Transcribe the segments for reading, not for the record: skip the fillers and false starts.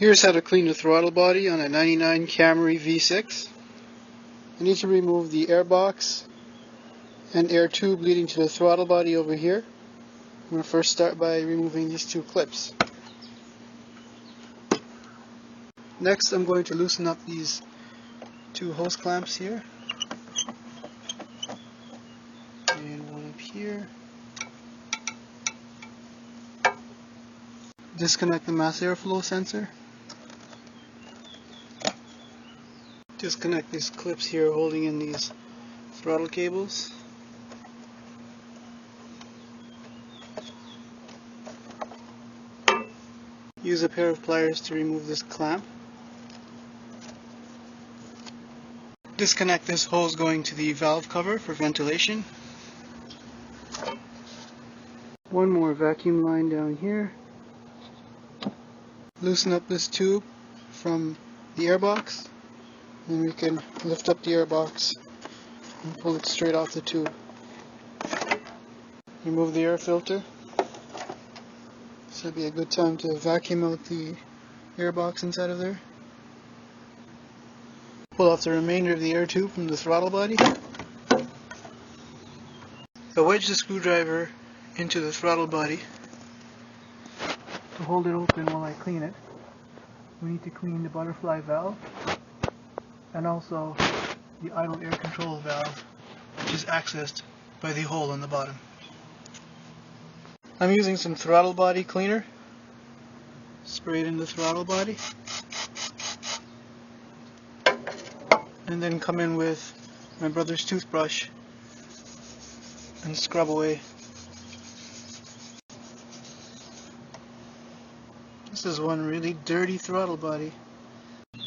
Here's how to clean the throttle body on a 99 Camry V6. I need to remove the air box and air tube leading to the throttle body over here. I'm going to first start by removing these two clips. Next, I'm going to loosen up these two hose clamps here. And one up here. Disconnect the mass airflow sensor. Disconnect these clips here holding in these throttle cables. Use a pair of pliers to remove this clamp. Disconnect this hose going to the valve cover for ventilation. One more vacuum line down here. Loosen up this tube from the air box, and we can lift up the air box and pull it straight off the tube. Remove the air filter. This would be a good time to vacuum out the air box inside of there. Pull off the remainder of the air tube from the throttle body. So wedge the screwdriver into the throttle body. To hold it open while I clean it, we need to clean the butterfly valve and also the idle air control valve, which is accessed by the hole on the bottom. I'm using some throttle body cleaner. Spray it in the throttle body. And then come in with my brother's toothbrush and scrub away. This is one really dirty throttle body.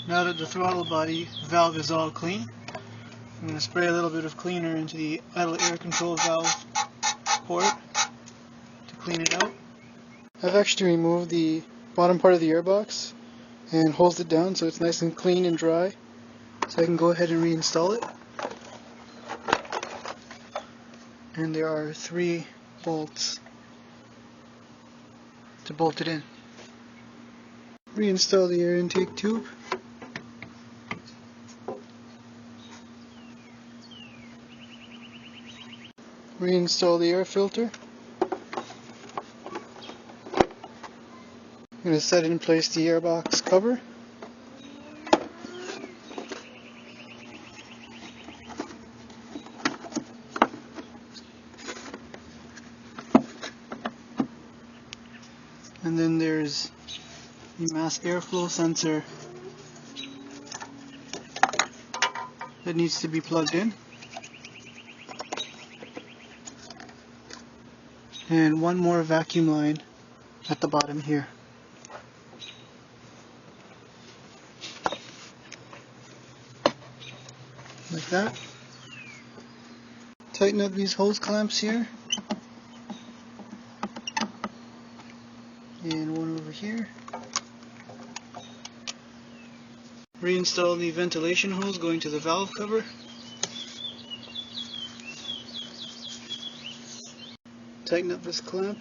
Now that the throttle body valve is all clean, I'm going to spray a little bit of cleaner into the idle air control valve port to clean it out. I've actually removed the bottom part of the airbox and hosed it down so it's nice and clean and dry, so I can go ahead and reinstall it. And there are 3 bolts to bolt it in. Reinstall the air intake tube. Reinstall the air filter. I'm going to set in place the airbox cover. And then there's the mass airflow sensor that needs to be plugged in. And one more vacuum line at the bottom here. Like that. Tighten up these hose clamps here. And one over here. Reinstall the ventilation hose going to the valve cover. Tighten up this clamp.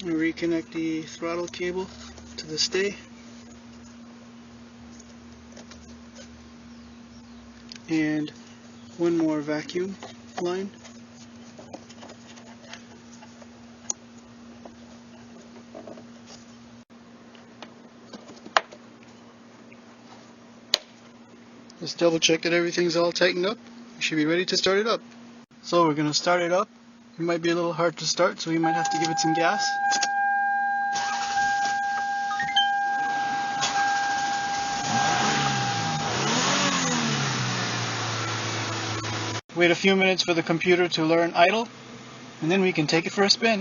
And reconnect the throttle cable to the stay. And one more vacuum line. Just double check that everything's all tightened up. You should be ready to start it up. So we're going to start it up. It might be a little hard to start, so we might have to give it some gas. Wait a few minutes for the computer to learn idle, and then we can take it for a spin.